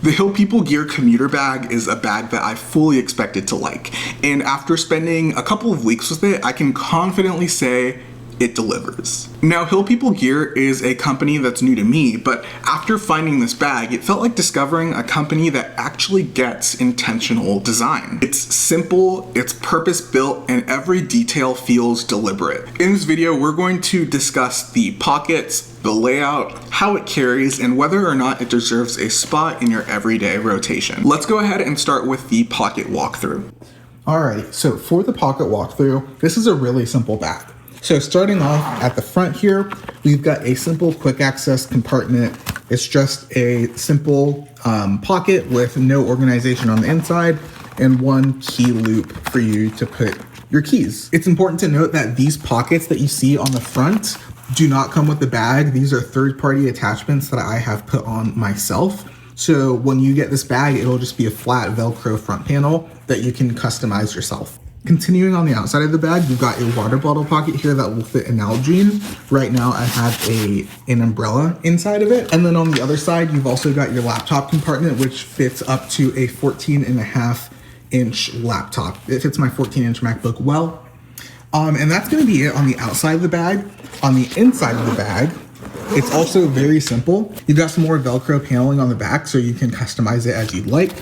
The Hill People Gear Commuter bag is a bag that I fully expected to like, and after spending a couple of weeks with it, I can confidently say it delivers. Now, Hill People Gear is a company that's new to me, but after finding this bag, it felt like discovering a company that actually gets intentional design. It's simple, it's purpose-built, and every detail feels deliberate. In this video, we're going to discuss the pockets, the layout, how it carries, and whether or not it deserves a spot in your everyday rotation. Let's go ahead and start with the pocket walkthrough. Alrighty, so for the pocket walkthrough, this is a really simple bag. So starting off at the front here, we've got a simple quick access compartment. It's just a simple pocket with no organization on the inside and one key loop for you to put your keys. It's important to note that these pockets that you see on the front do not come with the bag. These are third-party attachments that I have put on myself. So when you get this bag, it'll just be a flat Velcro front panel that you can customize yourself. Continuing on the outside of the bag, you've got a water bottle pocket here that will fit an Nalgene. Right now I have an umbrella inside of it. And then on the other side, you've also got your laptop compartment, which fits up to a 14.5-inch laptop. It fits my 14-inch MacBook well. And that's gonna be it on the outside of the bag. On the inside of the bag, it's also very simple. You've got some more Velcro paneling on the back so you can customize it as you'd like.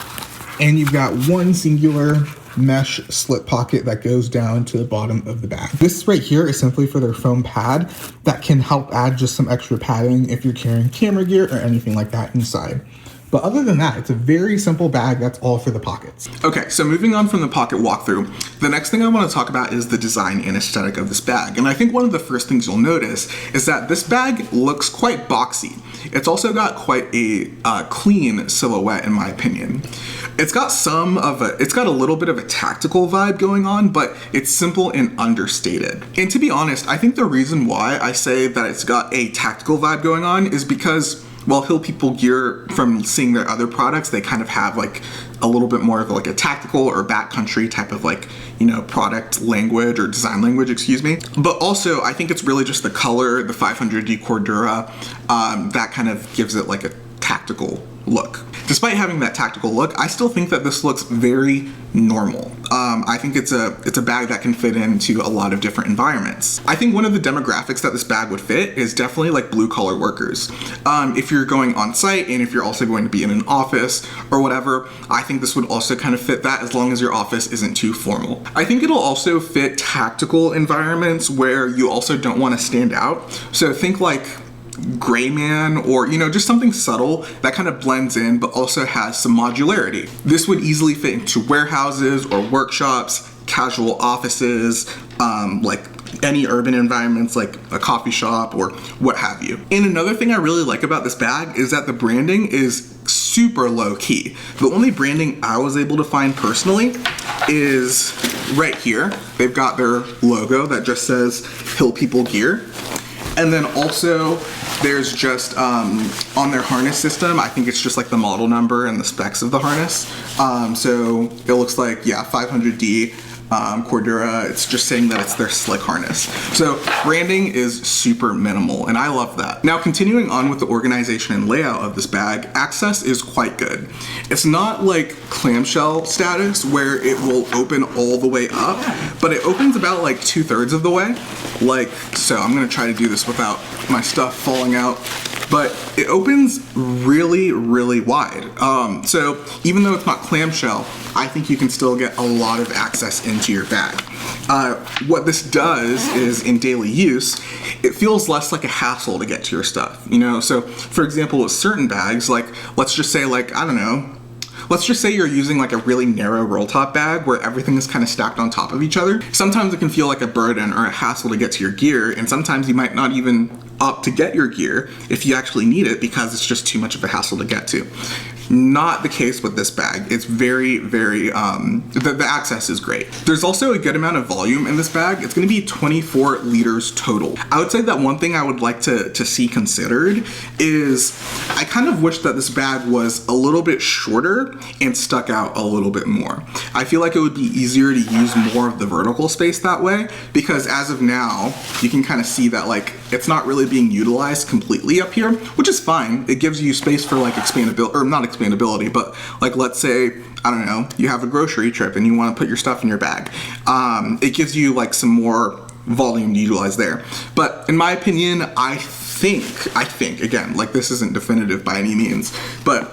And you've got one singular mesh slip pocket that goes down to the bottom of the bag. This right here is simply for their foam pad that can help add just some extra padding if you're carrying camera gear or anything like that inside. But other than that, it's a very simple bag that's all for the pockets. Okay, so moving on from the pocket walkthrough, the next thing I want to talk about is the design and aesthetic of this bag. And I think one of the first things you'll notice is that this bag looks quite boxy. It's also got quite a clean silhouette in my opinion. It's got a little bit of a tactical vibe going on, but it's simple and understated. And to be honest, I think the reason why I say that it's got a tactical vibe going on is because, well, Hill People Gear, from seeing their other products, they kind of have like a little bit more of like a tactical or backcountry type of like, you know, product language or design language, excuse me. But also I think it's really just the color, the 500D Cordura, that kind of gives it like a tactical look. Despite having that tactical look, I still think that this looks very normal. I think it's a bag that can fit into a lot of different environments. I think one of the demographics that this bag would fit is definitely like blue collar workers. If you're going on site and if you're also going to be in an office or whatever, I think this would also kind of fit that as long as your office isn't too formal. I think it'll also fit tactical environments where you also don't want to stand out. So think like gray man, or you know, just something subtle that kind of blends in but also has some modularity. This would easily fit into warehouses or workshops, casual offices, like any urban environments like a coffee shop or what have you. And another thing I really like about this bag is that the branding is super low key. The only branding I was able to find personally is right here. They've got their logo that just says Hill People Gear. And then also there's just on their harness system, I think it's just like the model number and the specs of the harness. So it looks like, yeah, 500D Cordura. It's just saying that it's their slick harness. So branding is super minimal and I love that. Now continuing on with the organization and layout of this bag, access is quite good. It's not like clamshell status where it will open all the way up, but it opens about like 2/3 of the way. Like, so I'm gonna try to do this without my stuff falling out, but it opens really, really wide. So even though it's not clamshell, I think you can still get a lot of access into your bag. What this does is in daily use, it feels less like a hassle to get to your stuff, you know? So for example, with certain bags, like let's just say like, I don't know, let's just say you're using like a really narrow roll top bag where everything is kind of stacked on top of each other. Sometimes it can feel like a burden or a hassle to get to your gear, and sometimes you might not even opt to get your gear if you actually need it because it's just too much of a hassle to get to. Not the case with this bag. It's very, very, the access is great. There's also a good amount of volume in this bag. It's gonna be 24 liters total. I would say that one thing I would like to see considered is I kind of wish that this bag was a little bit shorter and stuck out a little bit more. I feel like it would be easier to use more of the vertical space that way because as of now, you can kind of see that like it's not really being utilized completely up here, which is fine. It gives you space for like expandability, or not expandability, but like let's say, I don't know, you have a grocery trip and you want to put your stuff in your bag. It gives you like some more volume to utilize there. But in my opinion, I think, again, like this isn't definitive by any means, but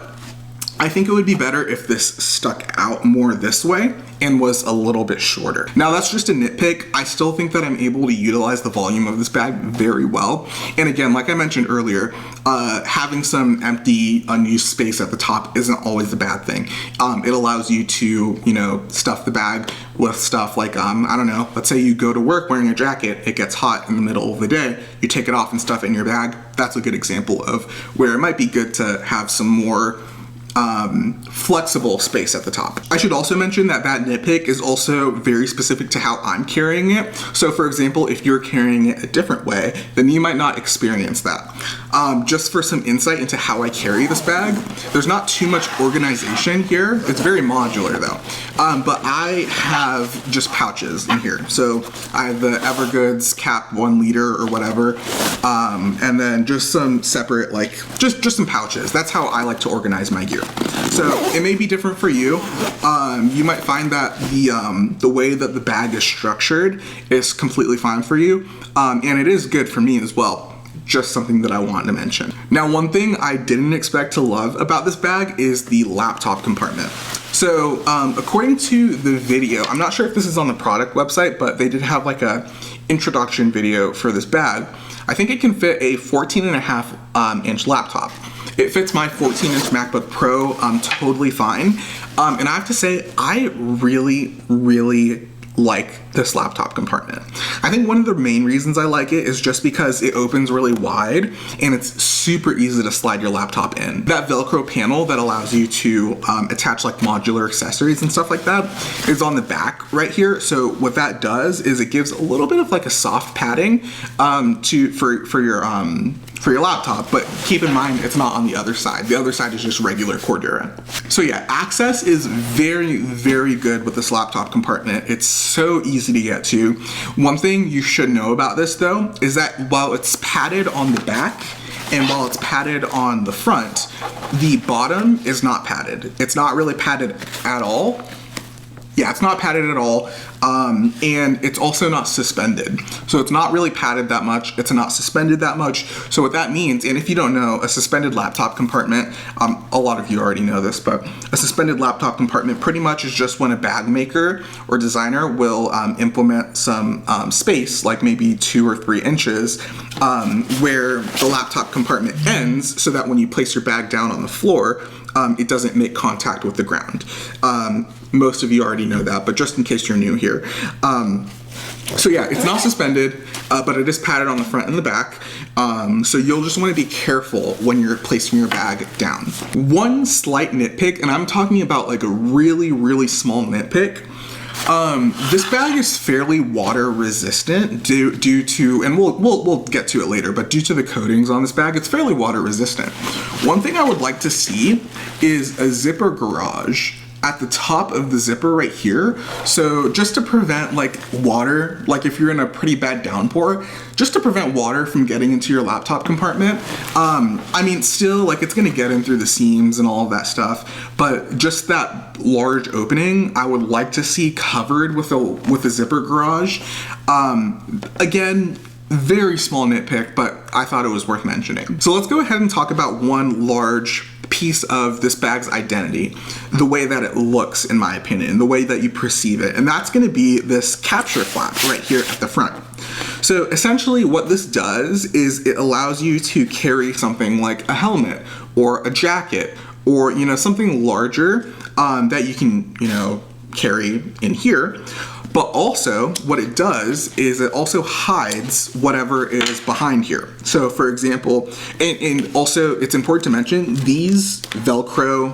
I think it would be better if this stuck out more this way and was a little bit shorter. Now that's just a nitpick. I still think that I'm able to utilize the volume of this bag very well. And again, like I mentioned earlier, having some empty, unused space at the top isn't always a bad thing. It allows you to, you know, stuff the bag with stuff like, I don't know, let's say you go to work wearing a jacket, it gets hot in the middle of the day, you take it off and stuff it in your bag. That's a good example of where it might be good to have some more flexible space at the top. I should also mention that that nitpick is also very specific to how I'm carrying it. So for example, if you're carrying it a different way, then you might not experience that. Just for some insight into how I carry this bag, there's not too much organization here. It's very modular though. But I have just pouches in here. So I have the Evergoods cap 1 liter or whatever. And then just some separate, like, just some pouches. That's how I like to organize my gear. So it may be different for you. You might find that the way that the bag is structured is completely fine for you. And it is good for me as well. Just something that I wanted to mention. Now, one thing I didn't expect to love about this bag is the laptop compartment. So according to the video, I'm not sure if this is on the product website, but they did have like a introduction video for this bag. I think it can fit a 14.5 inch laptop. It fits my 14-inch MacBook Pro totally fine. And I have to say, I really like this laptop compartment. I think one of the main reasons I like it is just because it opens really wide and it's super easy to slide your laptop in. That Velcro panel that allows you to attach like modular accessories and stuff like that is on the back right here. So what that does is it gives a little bit of like a soft padding for your laptop, but keep in mind it's not on the other side. The other side is just regular Cordura. So yeah, access is very good with this laptop compartment. It's so easy to get to. One thing you should know about this though is that while it's padded on the back and while it's padded on the front, the bottom is not padded. It's not really padded at all. Yeah, it's not padded at all. And it's also not suspended. So it's not really padded that much. It's not suspended that much. So what that means, and if you don't know, a suspended laptop compartment, a lot of you already know this, but a suspended laptop compartment pretty much is just when a bag maker or designer will implement some space, like maybe 2 or 3 inches, where the laptop compartment ends so that when you place your bag down on the floor, it doesn't make contact with the ground. Most of you already know that, but just in case you're new here. So yeah, it's not suspended, but it is padded on the front and the back. So you'll just want to be careful when you're placing your bag down. One slight nitpick, and I'm talking about like a really small nitpick. This bag is fairly water resistant due to, and we'll get to it later, but due to the coatings on this bag, it's fairly water resistant. One thing I would like to see is a zipper garage at the top of the zipper right here. So just to prevent like water, like if you're in a pretty bad downpour, just to prevent water from getting into your laptop compartment. I mean, still like it's gonna get in through the seams and all of that stuff, but just that large opening, I would like to see covered with a zipper garage. Again, very small nitpick, but I thought it was worth mentioning. So let's go ahead and talk about one large piece of this bag's identity, the way that it looks, in my opinion, the way that you perceive it, and that's going to be this capture flap right here at the front. So essentially what this does is it allows you to carry something like a helmet or a jacket or, you know, something larger that you can, you know, carry in here. But also what it does is it also hides whatever is behind here. So for example, and also it's important to mention these Velcro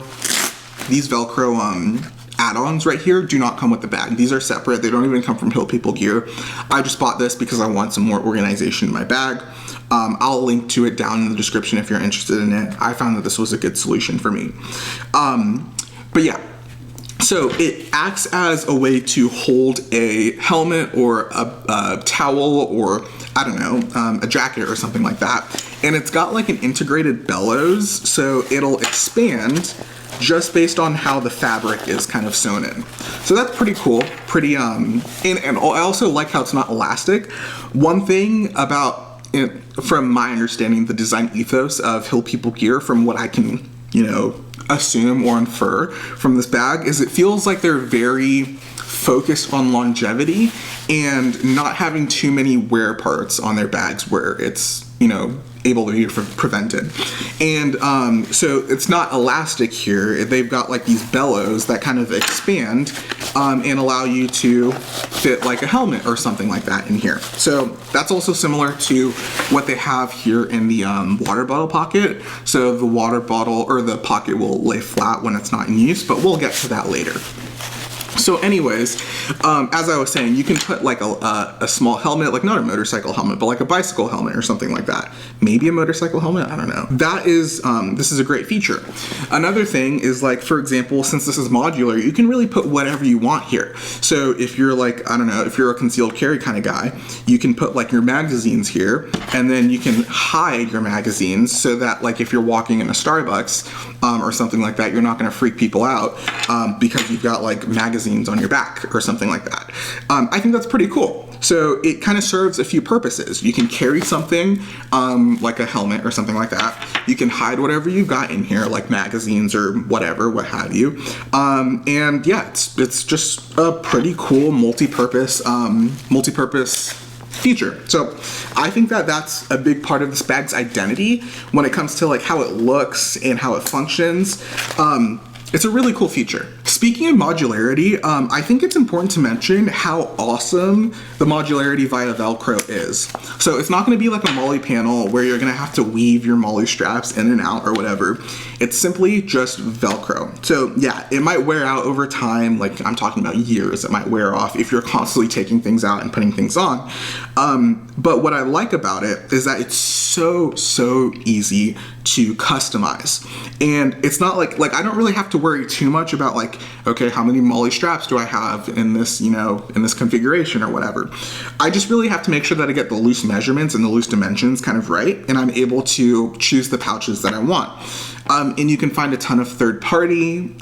add-ons right here do not come with the bag. These are separate. They don't even come from Hill People Gear. I just bought this because I want some more organization in my bag. I'll link to it down in the description if you're interested in it. I found that this was a good solution for me. But yeah. So it acts as a way to hold a helmet or a towel or I don't know, a jacket or something like that. And it's got like an integrated bellows, so it'll expand just based on how the fabric is kind of sewn in. So that's pretty cool, pretty, and I also like how it's not elastic. One thing about it, from my understanding, the design ethos of Hill People Gear, from what I can, you know, assume or infer from this bag, is it feels like they're very focused on longevity and not having too many wear parts on their bags where it's, you know, able to be prevented. And so it's not elastic here. They've got like these bellows that kind of expand and allow you to fit like a helmet or something like that in here. So that's also similar to what they have here in the water bottle pocket. So the water bottle or the pocket will lay flat when it's not in use, but we'll get to that later. So anyways, as I was saying, you can put like a small helmet, like not a motorcycle helmet, but like a bicycle helmet or something like that. Maybe a motorcycle helmet, I don't know. That is, this is a great feature. Another thing is like, for example, since this is modular, you can really put whatever you want here. So if you're like, I don't know, if you're a concealed carry kind of guy, you can put like your magazines here, and then you can hide your magazines so that like if you're walking in a Starbucks or something like that, you're not gonna freak people out because you've got like magazines on your back or something like that. I think that's pretty cool. So it kind of serves a few purposes. You can carry something like a helmet or something like that. You can hide whatever you've got in here, like magazines or whatever, what have you. And yeah, it's just a pretty cool multi-purpose feature. So I think that that's a big part of this bag's identity when it comes to like how it looks and how it functions. It's a really cool feature. Speaking of modularity, I think it's important to mention how awesome the modularity via Velcro is. So it's not gonna be like a MOLLE panel where you're gonna have to weave your MOLLE straps in and out or whatever. It's simply just Velcro. So yeah, it might wear out over time, like I'm talking about years, it might wear off if you're constantly taking things out and putting things on. But what I like about it is that it's so easy to customize. And it's not like I don't really have to worry too much about like, okay, how many MOLLE straps do I have in this, you know, in this configuration or whatever. I just really have to make sure that I get the loose measurements and the loose dimensions kind of right, and I'm able to choose the pouches that I want. And you can find a ton of third-party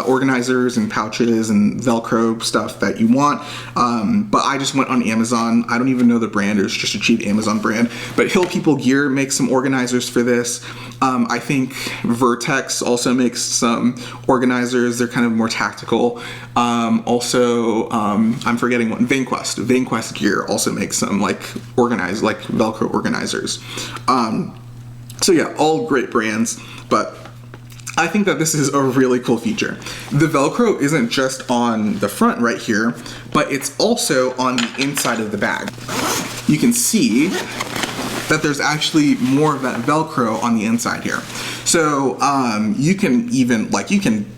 organizers and pouches and Velcro stuff that you want. But I just went on Amazon. I don't even know the brand. It was just a cheap Amazon brand. But Hill People Gear makes some organizers for this. I think Vertex also makes some organizers. They're kind of more tactical. Also, I'm forgetting one. Vanquest Gear also makes some like organized, like Velcro organizers. So yeah, all great brands, but I think that this is a really cool feature. The Velcro isn't just on the front right here, but it's also on the inside of the bag. You can see that there's actually more of that Velcro on the inside here. So you can even, like, you can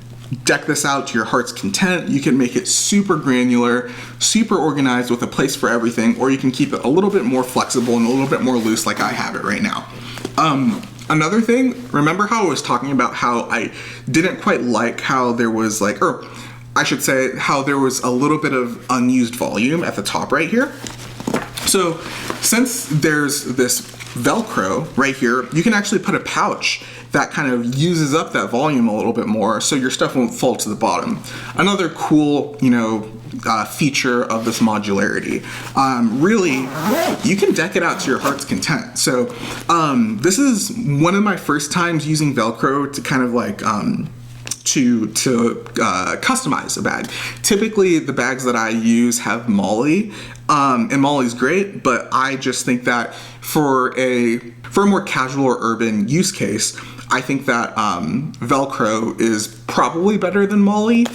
deck this out to your heart's content. You can make it super granular, super organized with a place for everything, or you can keep it a little bit more flexible and a little bit more loose like I have it right now. Another thing, remember how I was talking about how I didn't quite like how there was like, or I should say how there was a little bit of unused volume at the top right here? So since there's this Velcro right here, you can actually put a pouch that kind of uses up that volume a little bit more so your stuff won't fall to the bottom. Another cool, you know, feature of this modularity. Really, you can deck it out to your heart's content. So this is one of my first times using Velcro to kind of like to customize a bag. Typically the bags that I use have MOLLE, and MOLLE's great, but I just think that for a more casual or urban use case, I think that Velcro is probably better than MOLLE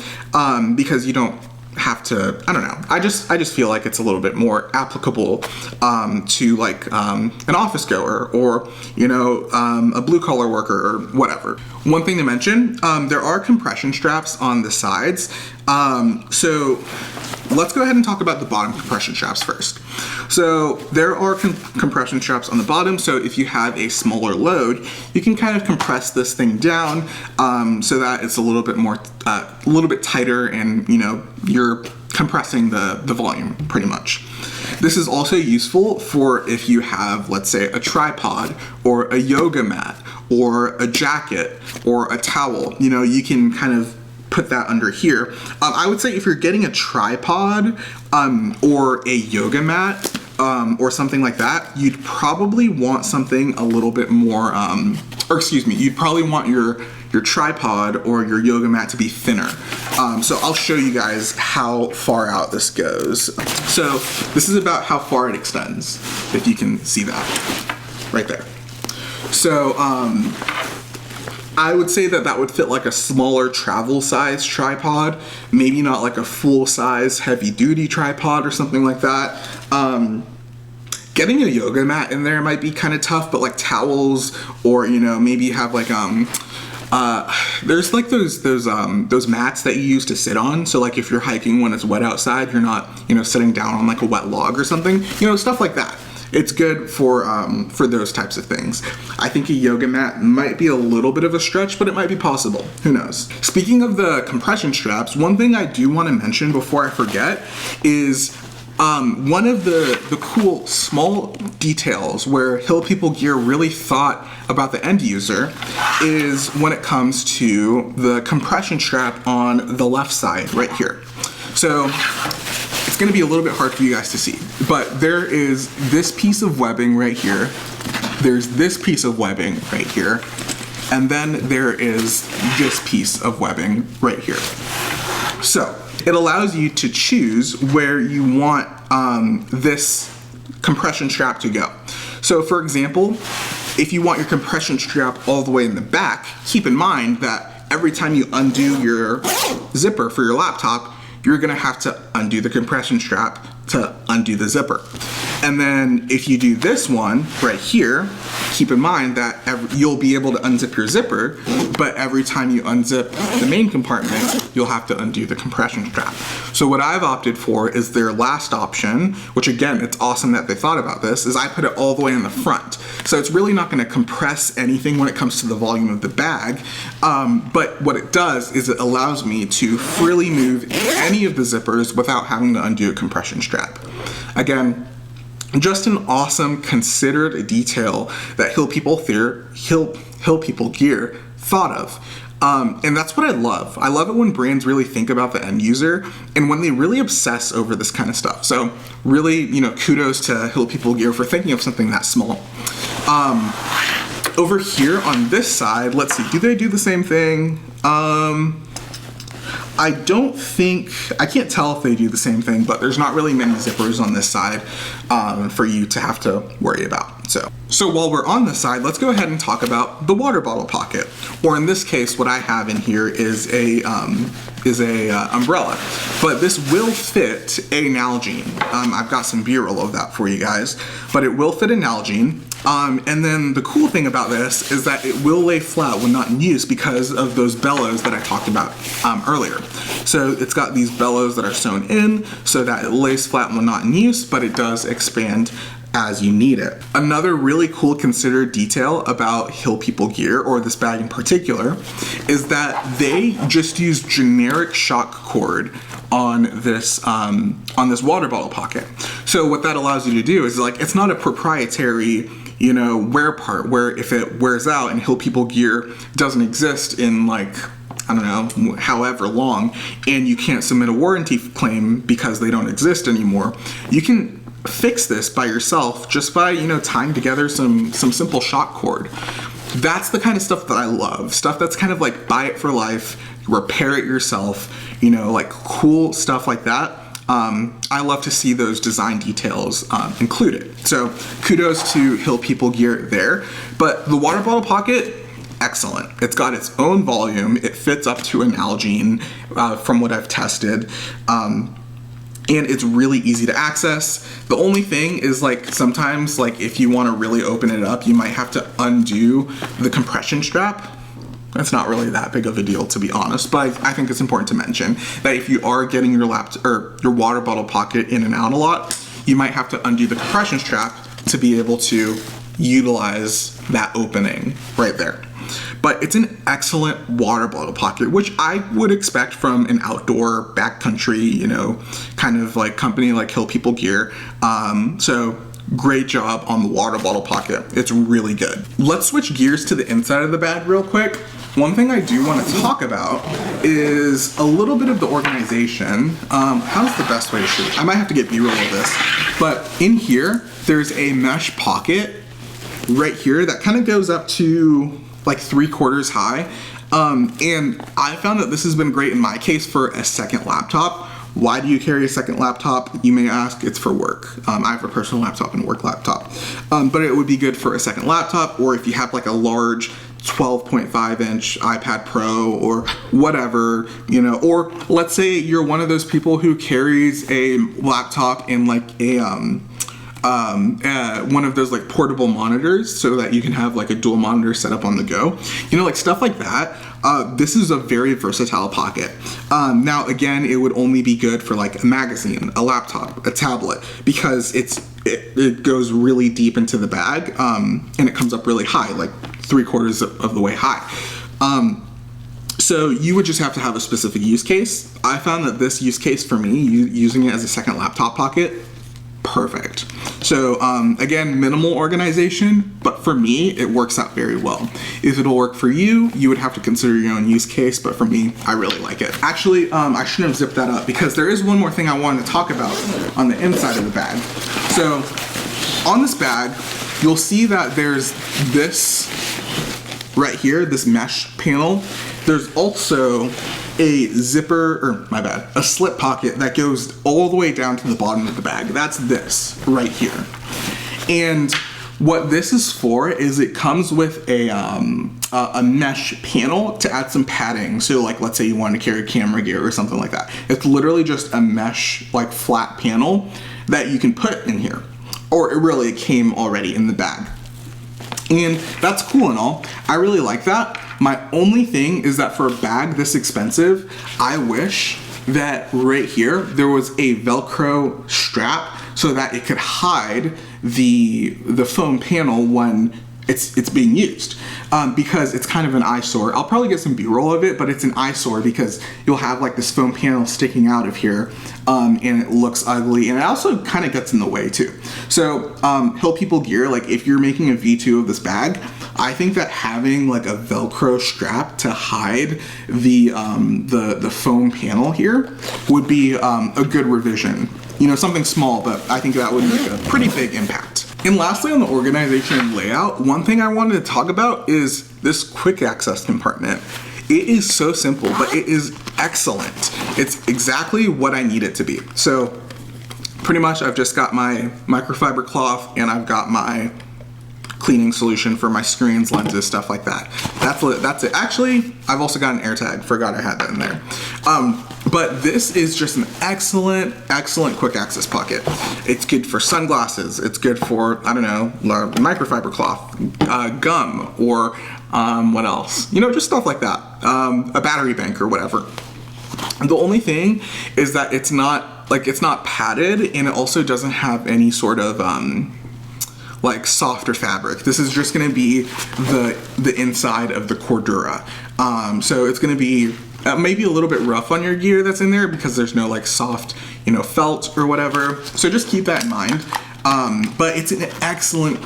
because you don't have to, I don't know, I just feel like it's a little bit more applicable to like an office goer or, you know, a blue collar worker or whatever. One thing to mention, there are compression straps on the sides. So let's go ahead and talk about the bottom compression straps first. So there are compression straps on the bottom, so if you have a smaller load, you can kind of compress this thing down so that it's a little bit more, a little bit tighter, and you know, your compressing the volume pretty much. This is also useful for if you have, let's say, a tripod or a yoga mat or a jacket or a towel. You know, you can kind of put that under here. I would say if you're getting a tripod or a yoga mat or something like that, you'd probably want something a little bit more, you'd probably want your tripod or your yoga mat to be thinner. So I'll show you guys how far out this goes. So this is about how far it extends, if you can see that right there. So I would say that would fit like a smaller travel size tripod, maybe not like a full size heavy duty tripod or something like that. Getting a yoga mat in there might be kind of tough, but like towels, or you know, maybe have like there's like those mats that you use to sit on. So like if you're hiking when it's wet outside, you're not, you know, sitting down on like a wet log or something, you know, stuff like that. It's good for those types of things. I think a yoga mat might be a little bit of a stretch, but it might be possible. Who knows? Speaking of the compression straps, one thing I do want to mention before I forget is one of the cool small details where Hill People Gear really thought about the end user is when it comes to the compression strap on the left side right here. So it's going to be a little bit hard for you guys to see, but there is this piece of webbing right here. There's this piece of webbing right here. And then there is this piece of webbing right here. So it allows you to choose where you want this compression strap to go. So for example, if you want your compression strap all the way in the back, keep in mind that every time you undo your zipper for your laptop, you're gonna have to undo the compression strap to undo the zipper. And then if you do this one right here, keep in mind that you'll be able to unzip your zipper, but every time you unzip the main compartment, you'll have to undo the compression strap. So what I've opted for is their last option, which again, it's awesome that they thought about this, is I put it all the way in the front. So it's really not gonna compress anything when it comes to the volume of the bag, but what it does is it allows me to freely move any of the zippers without having to undo a compression strap. Again, just an awesome, considered detail that Hill People Gear thought of. And that's what I love. I love it when brands really think about the end user and when they really obsess over this kind of stuff. So really, you know, kudos to Hill People Gear for thinking of something that small. Over here on this side, let's see, do they do the same thing? I can't tell if they do the same thing, but there's not really many zippers on this side for you to have to worry about. So while we're on this side, let's go ahead and talk about the water bottle pocket. Or in this case, what I have in here is a umbrella, but this will fit a Nalgene. I've got some B-roll of that for you guys, but it will fit a Nalgene. And then the cool thing about this is that it will lay flat when not in use because of those bellows that I talked about earlier. So it's got these bellows that are sewn in so that it lays flat when not in use, but it does expand as you need it. Another really cool considered detail about Hill People Gear, or this bag in particular, is that they just use generic shock cord on this water bottle pocket. So what that allows you to do is, like, it's not a proprietary, you know, wear part where if it wears out and Hill People Gear doesn't exist in, like, I don't know, however long, and you can't submit a warranty claim because they don't exist anymore, you can fix this by yourself just by, you know, tying together some simple shock cord. That's the kind of stuff that I love. Stuff that's kind of like buy it for life, repair it yourself, you know, like cool stuff like that. I love to see those design details included. So kudos to Hill People Gear there. But the water bottle pocket, excellent. It's got its own volume. It fits up to an Nalgene from what I've tested. And it's really easy to access. The only thing is, like, sometimes, like, if you want to really open it up, you might have to undo the compression strap. That's not really that big of a deal, to be honest, but I think it's important to mention that if you are getting your your water bottle pocket in and out a lot, you might have to undo the compression strap to be able to utilize that opening right there. But it's an excellent water bottle pocket, which I would expect from an outdoor backcountry, you know, kind of like company like Hill People Gear. So great job on the water bottle pocket. It's really good. Let's switch gears to the inside of the bag real quick. One thing I do want to talk about is a little bit of the organization. How's the best way to shoot? I might have to get B-roll of this. But in here, there's a mesh pocket right here that kind of goes up to like 3/4 high. And I found that this has been great in my case for a second laptop. Why do you carry a second laptop? You may ask. It's for work. I have a personal laptop and a work laptop. But it would be good for a second laptop, or if you have like a large 12.5-inch iPad Pro or whatever, you know, or let's say you're one of those people who carries a laptop in like a one of those like portable monitors so that you can have like a dual monitor set up on the go, you know, like stuff like that. This is a very versatile pocket. Now again, it would only be good for like a magazine, a laptop, a tablet, because it goes really deep into the bag, and it comes up really high, like 3/4 of the way high. So you would just have to have a specific use case. I found that this use case for me, using it as a second laptop pocket, perfect. So again, minimal organization, but for me, it works out very well. If it'll work for you, you would have to consider your own use case, but for me, I really like it. Actually, I shouldn't have zipped that up because there is one more thing I wanted to talk about on the inside of the bag. So on this bag, you'll see that there's this right here, this mesh panel. There's also a zipper, or my bad, a slip pocket that goes all the way down to the bottom of the bag. That's this right here. And what this is for is it comes with a mesh panel to add some padding. So like, let's say you want to carry camera gear or something like that. It's literally just a mesh, like flat panel that you can put in here. Or it really came already in the bag. And that's cool and all. I really like that. My only thing is that for a bag this expensive, I wish that right here there was a Velcro strap so that it could hide the foam panel when it's being used, because it's kind of an eyesore. I'll probably get some B-roll of it, but it's an eyesore because you'll have like this foam panel sticking out of here, and it looks ugly, and it also kind of gets in the way too. So Hill People Gear, like if you're making a V2 of this bag, I think that having like a Velcro strap to hide the foam panel here would be a good revision. You know, something small, but I think that would make a pretty big impact. And lastly, on the organization and layout, one thing I wanted to talk about is this quick access compartment. It is so simple, but it is excellent. It's exactly what I need it to be. So pretty much I've just got my microfiber cloth and I've got my cleaning solution for my screens, lenses, stuff like that. That's it. Actually, I've also got an AirTag. Forgot I had that in there. But this is just an excellent quick access pocket. It's good for sunglasses. It's good for, I don't know, microfiber cloth, gum, or what else? You know, just stuff like that. A battery bank or whatever. The only thing is that it's not padded, and it also doesn't have any sort of like softer fabric. This is just gonna be the inside of the Cordura. So it's gonna be maybe a little bit rough on your gear that's in there because there's no like soft, you know, felt or whatever. So just keep that in mind. But it's an excellent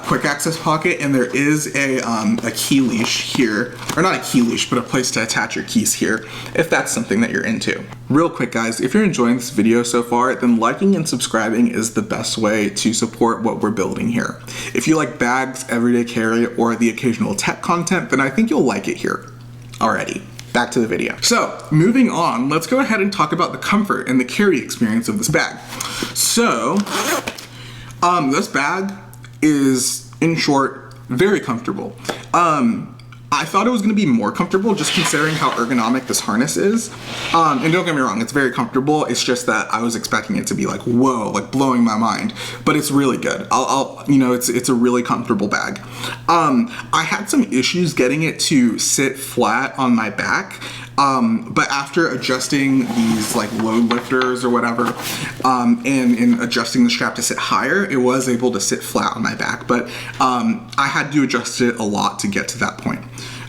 quick access pocket, and there is a key leash here, or not a key leash, but a place to attach your keys here, if that's something that you're into. Real quick guys, if you're enjoying this video so far, then liking and subscribing is the best way to support what we're building here. If you like bags, everyday carry, or the occasional tech content, then I think you'll like it here. Alrighty, back to the video. So moving on, let's go ahead and talk about the comfort and the carry experience of this bag. So this bag is, in short, very comfortable. I thought it was going to be more comfortable just considering how ergonomic this harness is. And don't get me wrong, it's very comfortable. It's just that I was expecting it to be like, whoa, like blowing my mind. But it's really good. You know, it's a really comfortable bag. I had some issues getting it to sit flat on my back. But after adjusting these like load lifters or whatever, and adjusting the strap to sit higher, it was able to sit flat on my back. But I had to adjust it a lot to get to that point.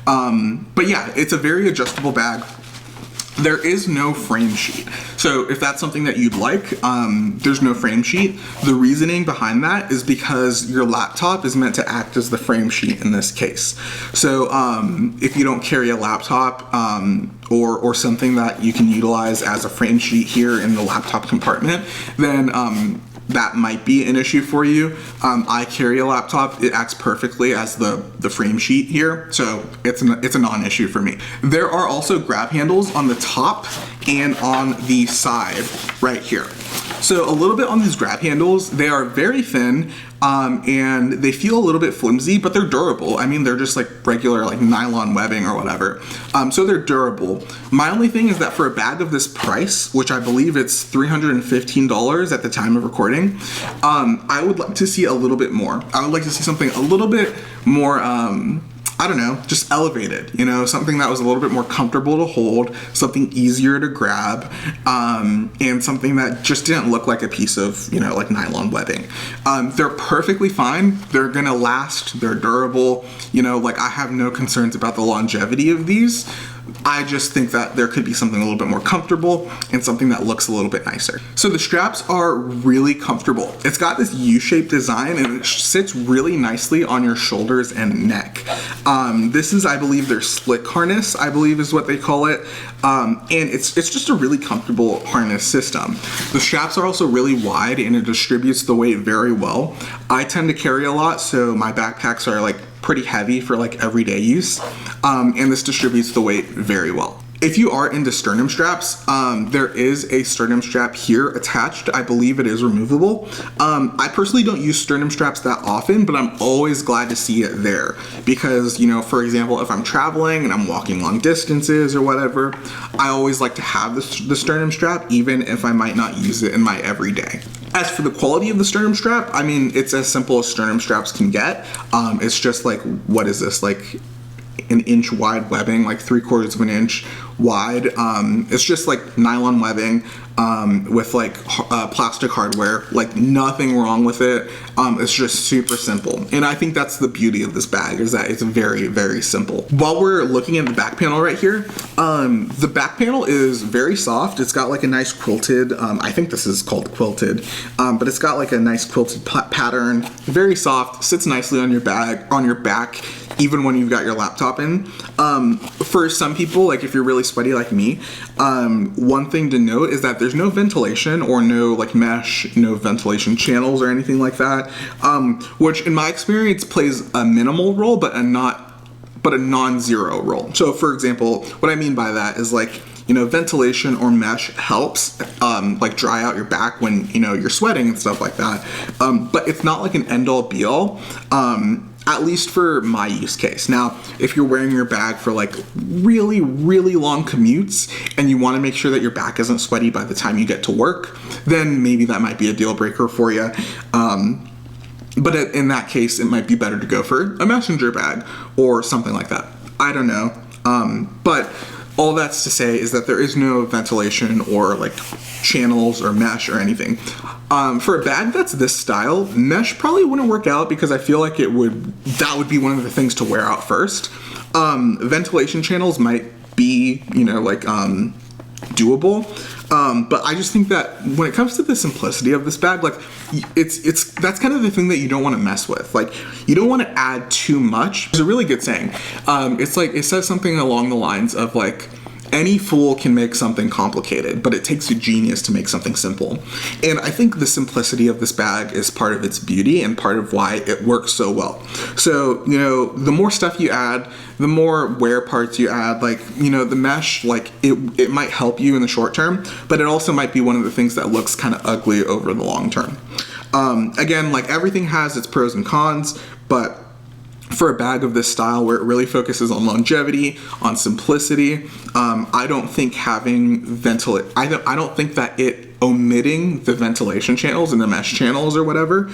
But yeah, it's a very adjustable bag. There is no frame sheet. So if that's something that you'd like, there's no frame sheet. The reasoning behind that is because your laptop is meant to act as the frame sheet in this case. So if you don't carry a laptop or something that you can utilize as a frame sheet here in the laptop compartment, then that might be an issue for you. I carry a laptop. It acts perfectly as the frame sheet here, so it's a non-issue for me. There are also grab handles on the top and on the side right here. So a little bit on these grab handles, they are very thin, and they feel a little bit flimsy, but they're durable. I mean, they're just like regular like nylon webbing or whatever. So they're durable. My only thing is that for a bag of this price, which I believe it's $315 at the time of recording, I would like to see a little bit more. I would like to see something a little bit more, I don't know, just elevated, you know, something that was a little bit more comfortable to hold, something easier to grab, and something that just didn't look like a piece of, you know, like nylon webbing. They're perfectly fine. They're gonna last, they're durable, you know, like I have no concerns about the longevity of these. I just think that there could be something a little bit more comfortable and something that looks a little bit nicer. So the straps are really comfortable. It's got this U-shaped design and it sits really nicely on your shoulders and neck. This is, I believe, their slick harness, I believe is what they call it. And it's just a really comfortable harness system. The straps are also really wide and it distributes the weight very well. I tend to carry a lot, so my backpacks are like pretty heavy for like everyday use, and this distributes the weight very well. If you are into sternum straps, there is a sternum strap here attached. I believe it is removable. I personally don't use sternum straps that often, but I'm always glad to see it there because, you know, for example, if I'm traveling and I'm walking long distances or whatever, I always like to have the sternum strap, even if I might not use it in my everyday. As for the quality of the sternum strap, I mean, it's as simple as sternum straps can get. It's just like, what is this, like an inch wide webbing, like 3/4 of an inch wide. It's just like nylon webbing with like plastic hardware, like nothing wrong with it. It's just super simple. And I think that's the beauty of this bag, is that it's very, very simple. While we're looking at the back panel right here, the back panel is very soft. It's got like a nice quilted, I think this is called quilted, but it's got like a nice quilted pattern, very soft, sits nicely on your back, even when you've got your laptop in. For some people, like if you're really sweaty like me, one thing to note is that there's no ventilation or no like mesh, no ventilation channels or anything like that, which in my experience plays a minimal role, but a non-zero role. So for example, what I mean by that is like, you know, ventilation or mesh helps like dry out your back when, you know, you're sweating and stuff like that. But it's not like an end-all be-all. At least for my use case. Now, if you're wearing your bag for like really, really long commutes and you want to make sure that your back isn't sweaty by the time you get to work, then maybe that might be a deal breaker for you. But in that case, it might be better to go for a messenger bag or something like that. I don't know. But all that's to say is that there is no ventilation or like channels or mesh or anything. For a bag that's this style, mesh probably wouldn't work out because I feel like that would be one of the things to wear out first. Ventilation channels might be, you know, like doable. But I just think that when it comes to the simplicity of this bag, like that's kind of the thing that you don't want to mess with. Like you don't want to add too much. There's a really good saying. It's like, it says something along the lines of like, any fool can make something complicated, but it takes a genius to make something simple. And I think the simplicity of this bag is part of its beauty and part of why it works so well. So, you know, the more stuff you add, the more wear parts you add, like, you know, the mesh, like it might help you in the short term, but it also might be one of the things that looks kind of ugly over the long term. Again, like everything has its pros and cons, but for a bag of this style where it really focuses on longevity, on simplicity, I don't think having I don't think that it omitting the ventilation channels and the mesh channels or whatever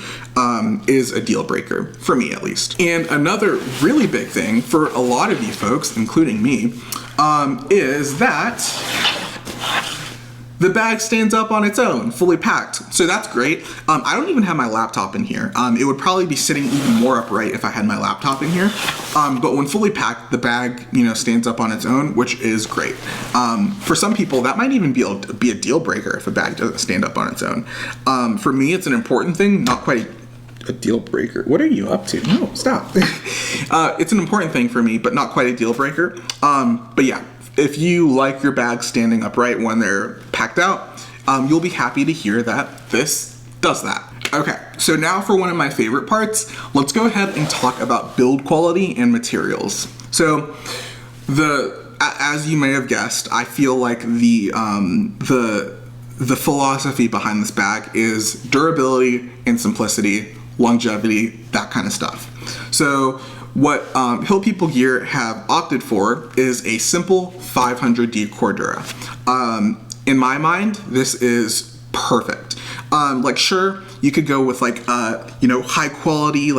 is a deal breaker, for me at least. And another really big thing for a lot of you folks, including me, is that the bag stands up on its own, fully packed. So that's great. I don't even have my laptop in here. It would probably be sitting even more upright if I had my laptop in here. But when fully packed, the bag, stands up on its own, which is great. For some people, that might even be a deal breaker if a bag doesn't stand up on its own. For me, it's an important thing, not quite a deal breaker. What are you up to? No, stop. It's an important thing for me, but not quite a deal breaker. But yeah. If you like your bags standing upright when they're packed out, you'll be happy to hear that this does that. Okay, so now for one of my favorite parts, let's go ahead and talk about build quality and materials. So as you may have guessed, I feel like the philosophy behind this bag is durability and simplicity, longevity, that kind of stuff. So what Hill People Gear have opted for is a simple 500D Cordura. In my mind, this is perfect. Sure, you could go with high quality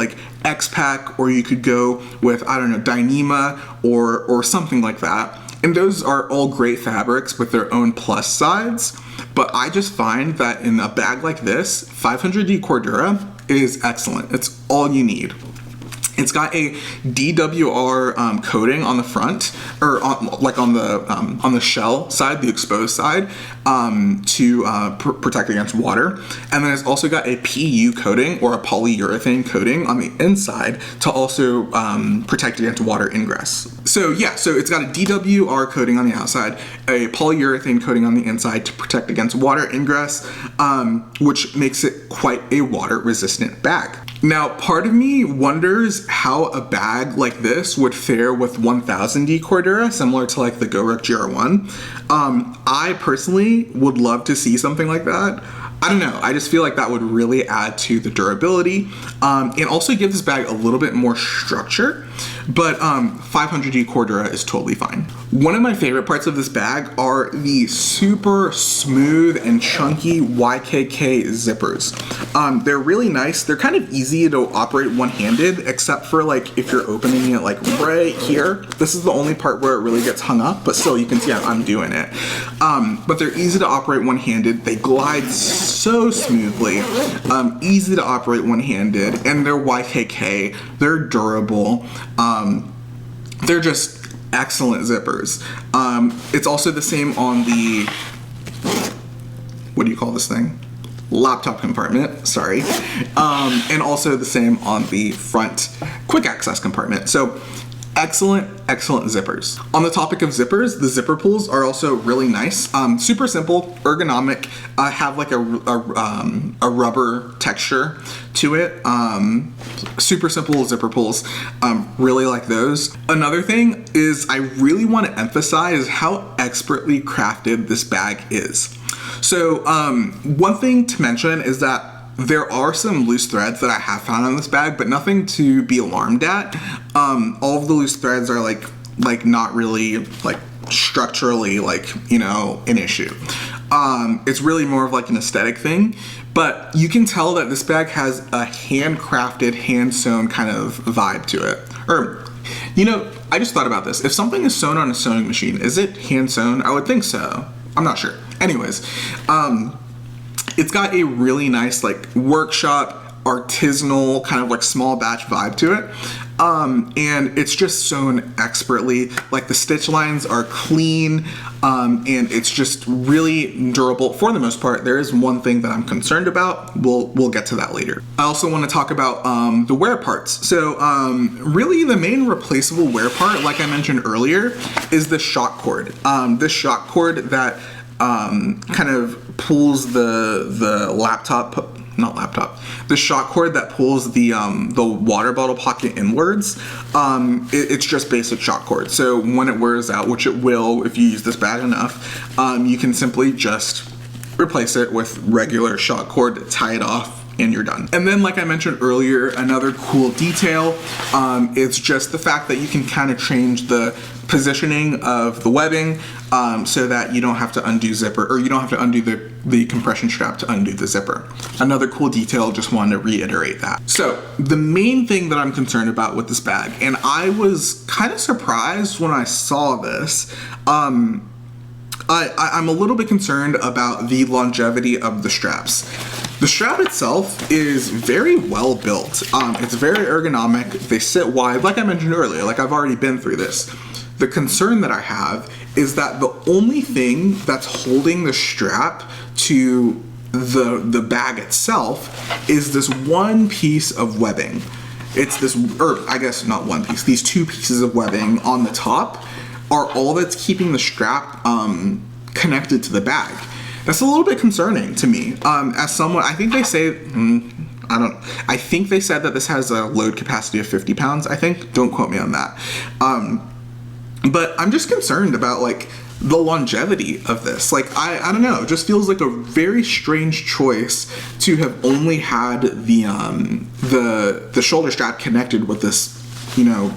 X-Pack, or you could go with, I don't know, Dyneema or something like that. And those are all great fabrics with their own plus sides. But I just find that in a bag like this, 500D Cordura is excellent. It's all you need. It's got a DWR coating on the front, or on the shell side, the exposed side, to protect against water. And then it's also got a PU coating, or a polyurethane coating, on the inside to also protect against water ingress. So yeah, so it's got a DWR coating on the outside, a polyurethane coating on the inside to protect against water ingress, which makes it quite a water-resistant bag. Now, part of me wonders how a bag like this would fare with 1000D Cordura, similar to the GoRuck GR1. I personally would love to see something like that. I don't know, I just feel like that would really add to the durability, and also give this bag a little bit more structure, but 500D Cordura is totally fine. One of my favorite parts of this bag are the super smooth and chunky YKK zippers. They're really nice. They're kind of easy to operate one-handed, except for if you're opening it right here. This is the only part where it really gets hung up, but still you can see I'm doing it. But they're easy to operate one-handed. They glide so smoothly, easy to operate one-handed, and they're YKK. They're durable. They're just excellent zippers. It's also the same on the, what do you call this thing? Laptop compartment, sorry. And also the same on the front quick access compartment. So excellent zippers. On the topic of zippers, the zipper pulls are also really nice. Super simple, ergonomic, have a rubber texture to it. Super simple zipper pulls. Really like those. Another thing is I really want to emphasize how expertly crafted this bag is. So one thing to mention is that there are some loose threads that I have found on this bag, but nothing to be alarmed at. All of the loose threads are not really structurally an issue. It's really more of an aesthetic thing, but you can tell that this bag has a handcrafted, hand-sewn kind of vibe to it. Or, I just thought about this. If something is sewn on a sewing machine, is it hand-sewn? I would think so. I'm not sure. Anyways, it's got a really nice workshop, artisanal, kind of small batch vibe to it. And it's just sewn expertly. The stitch lines are clean, and it's just really durable for the most part. There is one thing that I'm concerned about. We'll get to that later. I also want to talk about the wear parts. So really the main replaceable wear part, like I mentioned earlier, is the shock cord. This shock cord that kind of pulls the shock cord that pulls the water bottle pocket inwards. It's just basic shock cord. So when it wears out, which it will if you use this bag enough, you can simply just replace it with regular shock cord, tie it off, and you're done. And then, like I mentioned earlier, another cool detail, it's just the fact that you can kind of change the positioning of the webbing so that you don't have to undo zipper, or you don't have to undo the compression strap to undo the zipper. Another cool detail, just wanted to reiterate that. So the main thing that I'm concerned about with this bag, and I was kind of surprised when I saw this, I'm a little bit concerned about the longevity of the straps. The strap itself is very well built. It's very ergonomic. They sit wide, like I mentioned earlier, like I've already been through this. The concern that I have is that the only thing that's holding the strap to the bag itself is this one piece of webbing. It's this, or I guess not one piece, these two pieces of webbing on the top are all that's keeping the strap connected to the bag. That's a little bit concerning to me. As someone, I think they say, I think they said that this has a load capacity of 50 pounds, I think. Don't quote me on that. But I'm just concerned about like the longevity of this. Like, I don't know, it just feels like a very strange choice to have only had the shoulder strap connected with this, you know,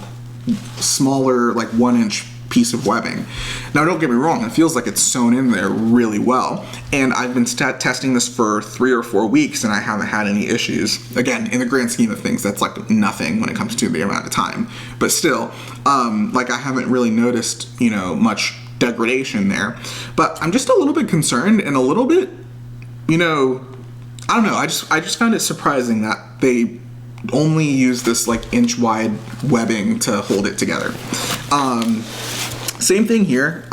smaller, like 1-inch piece of webbing. Now, don't get me wrong, it feels like it's sewn in there really well, and I've been testing this for 3 or 4 weeks and I haven't had any issues. Again, in the grand scheme of things, that's like nothing when it comes to the amount of time, but still, like I haven't really noticed, you know, much degradation there. But I'm just a little bit concerned and a little bit, you know, I don't know, I just found it surprising that they only use this like inch wide webbing to hold it together. Same thing here,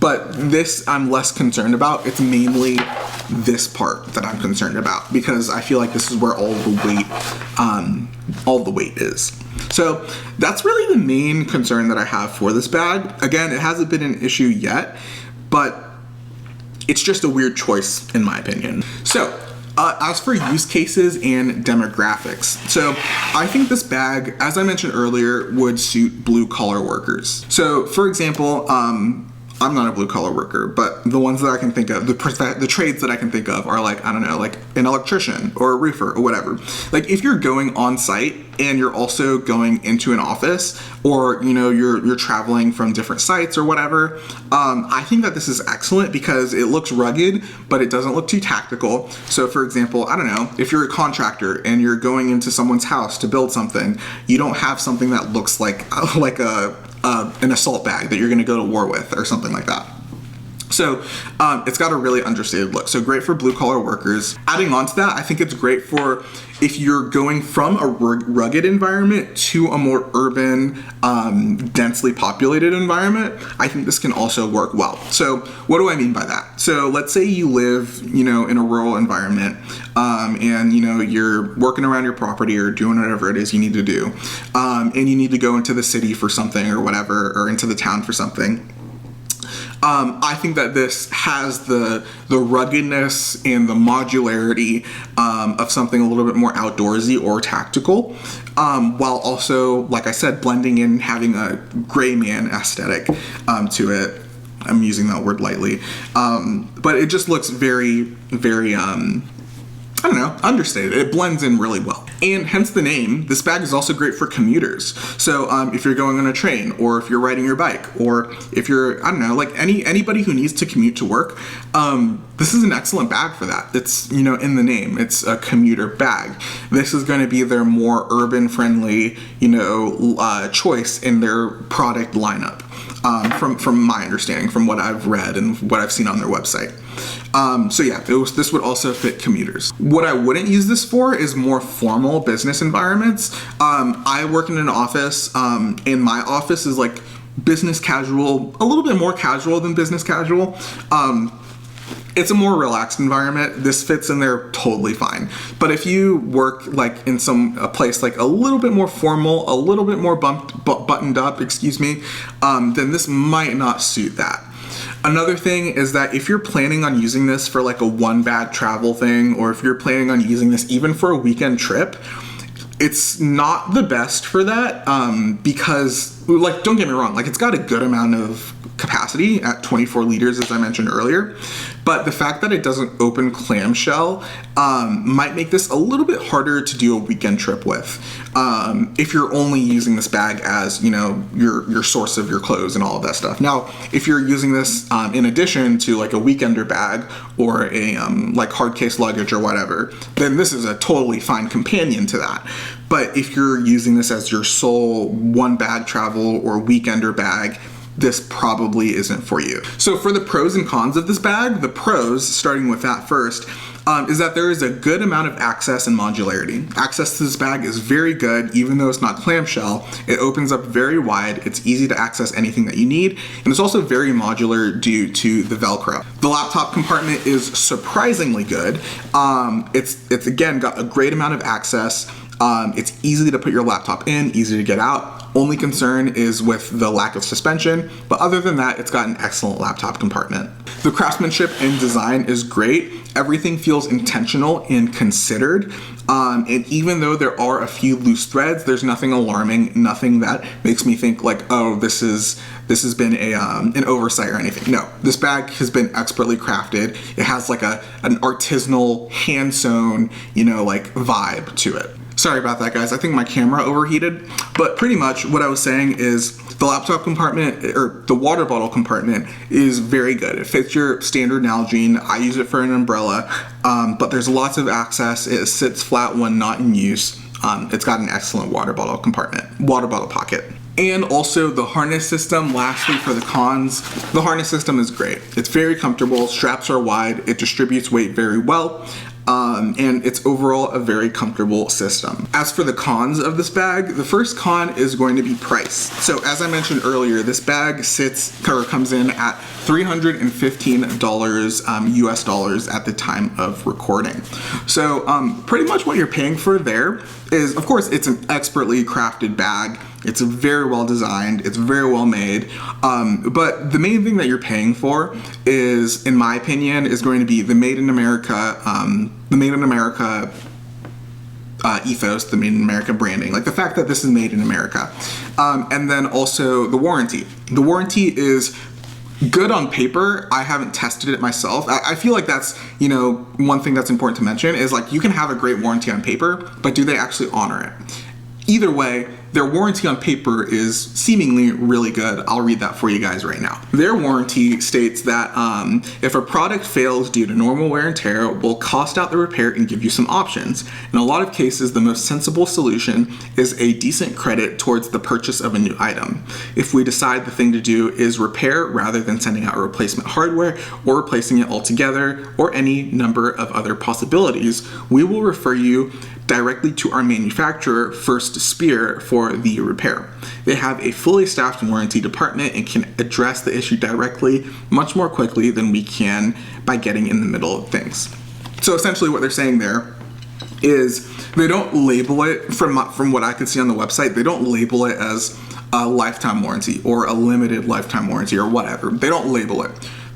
but this I'm less concerned about. It's mainly this part that I'm concerned about because I feel like this is where all the weight is. So that's really the main concern that I have for this bag. Again, it hasn't been an issue yet, but it's just a weird choice in my opinion. So as for use cases and demographics, so I think this bag, as I mentioned earlier, would suit blue collar workers. So for example, I'm not a blue collar worker, but the ones that I can think of, the trades that I can think of are like, I don't know, like an electrician or a roofer or whatever. Like if you're going on site and you're also going into an office, or you know you're traveling from different sites or whatever, I think that this is excellent because it looks rugged, but it doesn't look too tactical. So for example, I don't know, if you're a contractor and you're going into someone's house to build something, you don't have something that looks like an assault bag that you're going to go to war with or something like that. So it's got a really understated look. So great for blue collar workers. Adding on to that, I think it's great for if you're going from a rugged environment to a more urban, densely populated environment. I think this can also work well. So what do I mean by that? So let's say you live, you know, in a rural environment, and you know you're working around your property or doing whatever it is you need to do, and you need to go into the city for something or whatever, or into the town for something. I think that this has the ruggedness and the modularity of something a little bit more outdoorsy or tactical, while also, like I said, blending in, having a gray man aesthetic to it. I'm using that word lightly, but it just looks very, very, I don't know, understated. It blends in really well. And hence the name, this bag is also great for commuters. So if you're going on a train, or if you're riding your bike, or if you're, I don't know, like anybody who needs to commute to work, this is an excellent bag for that. It's, you know, in the name, it's a commuter bag. This is going to be their more urban friendly, you know, choice in their product lineup. From my understanding, from what I've read and what I've seen on their website. So yeah, this would also fit commuters. What I wouldn't use this for is more formal business environments. I work in an office, and my office is like business casual, a little bit more casual than business casual. It's a more relaxed environment. This fits in there totally fine. But if you work like in a place like a little bit more formal, a little bit more buttoned up, then this might not suit that. Another thing is that if you're planning on using this for like a one bag travel thing, or if you're planning on using this even for a weekend trip, it's not the best for that, because, like, don't get me wrong, like, it's got a good amount of capacity at 24 liters, as I mentioned earlier. But the fact that it doesn't open clamshell might make this a little bit harder to do a weekend trip with. If you're only using this bag as, you know, your source of your clothes and all of that stuff. Now, if you're using this in addition to like a weekender bag or a like hard case luggage or whatever, then this is a totally fine companion to that. But if you're using this as your sole one bag travel or weekender bag, this probably isn't for you. So for the pros and cons of this bag, the pros, starting with that first, is that there is a good amount of access and modularity. Access to this bag is very good, even though it's not clamshell. It opens up very wide, it's easy to access anything that you need, and it's also very modular due to the Velcro. The laptop compartment is surprisingly good. It's again got a great amount of access. It's easy to put your laptop in, easy to get out. Only concern is with the lack of suspension, but other than that, it's got an excellent laptop compartment. The craftsmanship and design is great. Everything feels intentional and considered. And even though there are a few loose threads, there's nothing alarming, nothing that makes me think like, oh, this has been an oversight or anything. No, this bag has been expertly crafted. It has like an artisanal, hand-sewn, you know, like vibe to it. Sorry about that, guys. I think my camera overheated. But pretty much what I was saying is the laptop compartment, or the water bottle compartment, is very good. It fits your standard Nalgene. I use it for an umbrella, but there's lots of access. It sits flat when not in use. It's got an excellent water bottle compartment, water bottle pocket. And also the harness system. Lastly, for the cons, the harness system is great. It's very comfortable, straps are wide, it distributes weight very well. And it's overall a very comfortable system. As for the cons of this bag, the first con is going to be price. So as I mentioned earlier, this bag comes in at $315 US dollars at the time of recording. So pretty much what you're paying for there is, of course, it's an expertly crafted bag. It's very well designed, it's very well made, but the main thing that you're paying for is, in my opinion, is going to be the Made in America, ethos, the Made in America branding, like the fact that this is made in America, and then also the warranty. The warranty is good on paper. I haven't tested it myself. I feel like that's, you know, one thing that's important to mention is like you can have a great warranty on paper, but do they actually honor it? Either way, their warranty on paper is seemingly really good. I'll read that for you guys right now. Their warranty states that if a product fails due to normal wear and tear, we'll cost out the repair and give you some options. In a lot of cases, the most sensible solution is a decent credit towards the purchase of a new item. If we decide the thing to do is repair rather than sending out replacement hardware or replacing it altogether or any number of other possibilities, we will refer you directly to our manufacturer, First Spear, for the repair. They have a fully staffed warranty department and can address the issue directly much more quickly than we can by getting in the middle of things. So essentially what they're saying there is they don't label it, from what I could see on the website, they don't label it as a lifetime warranty or a limited lifetime warranty or whatever. They don't label it.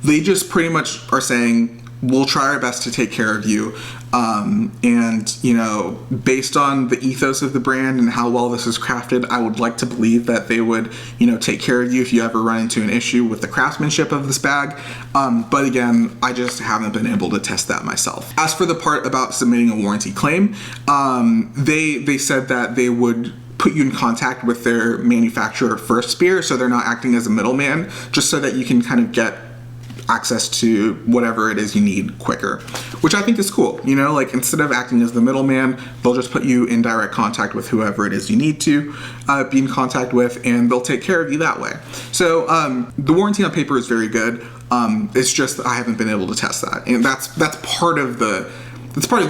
They just pretty much are saying, we'll try our best to take care of you. And, you know, based on the ethos of the brand and how well this is crafted, I would like to believe that they would, you know, take care of you if you ever run into an issue with the craftsmanship of this bag. But again, I just haven't been able to test that myself. As for the part about submitting a warranty claim, they said that they would put you in contact with their manufacturer, First Spear, so they're not acting as a middleman, just so that you can kind of get access to whatever it is you need quicker, which I think is cool. You know, like instead of acting as the middleman, they'll just put you in direct contact with whoever it is you need to be in contact with, and they'll take care of you that way. So the warranty on paper is very good. It's just I haven't been able to test that, and that's part of the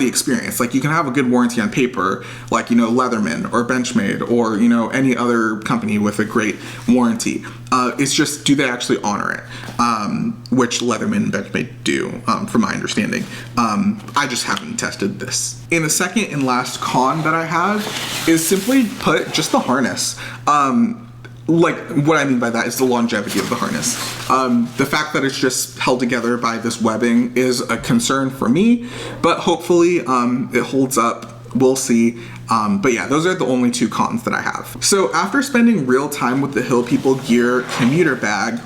experience. Like you can have a good warranty on paper, like, you know, Leatherman or Benchmade or, you know, any other company with a great warranty. It's just, do they actually honor it? Which Leatherman and Benchmade do, from my understanding. I just haven't tested this. And the second and last con that I have is simply put, just the harness. Like, what I mean by that is the longevity of the harness. The fact that it's just held together by this webbing is a concern for me, but hopefully it holds up. We'll see. But yeah, those are the only two cons that I have. So after spending real time with the Hill People Gear Commuter bag,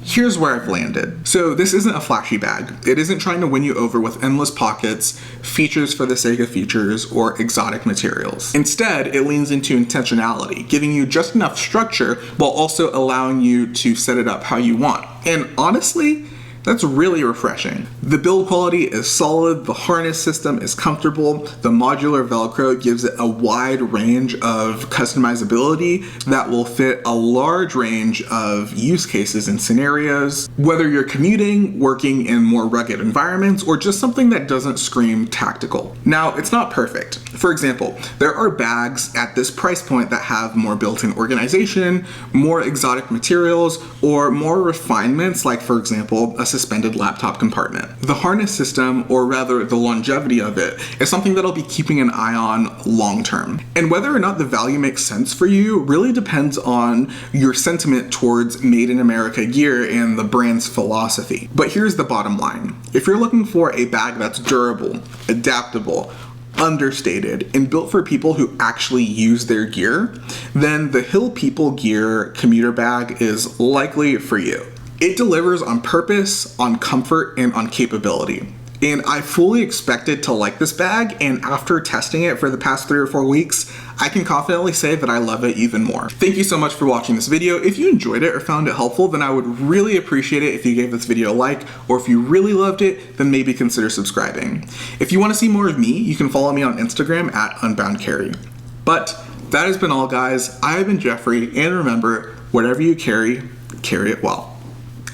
Here's where I've landed. So this isn't a flashy bag. It isn't trying to win you over with endless pockets, features for the sake of features, or exotic materials. Instead, it leans into intentionality, giving you just enough structure while also allowing you to set it up how you want. And honestly, that's really refreshing. The build quality is solid, the harness system is comfortable, the modular Velcro gives it a wide range of customizability that will fit a large range of use cases and scenarios, whether you're commuting, working in more rugged environments, or just something that doesn't scream tactical. Now, it's not perfect. For example, there are bags at this price point that have more built-in organization, more exotic materials, or more refinements, like for example, a suspended laptop compartment. The harness system, or rather the longevity of it, is something that I'll be keeping an eye on long term. And whether or not the value makes sense for you really depends on your sentiment towards Made in America gear and the brand's philosophy. But here's the bottom line. If you're looking for a bag that's durable, adaptable, understated, and built for people who actually use their gear, then the Hill People Gear Commuter bag is likely for you. It delivers on purpose, on comfort, and on capability. And I fully expected to like this bag, and after testing it for the past 3 or 4 weeks, I can confidently say that I love it even more. Thank you so much for watching this video. If you enjoyed it or found it helpful, then I would really appreciate it if you gave this video a like, or if you really loved it, then maybe consider subscribing. If you want to see more of me, you can follow me on Instagram at unboundcarry. But that has been all, guys. I have been Jeffrey, and remember, whatever you carry, carry it well.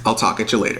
I'll talk at you later.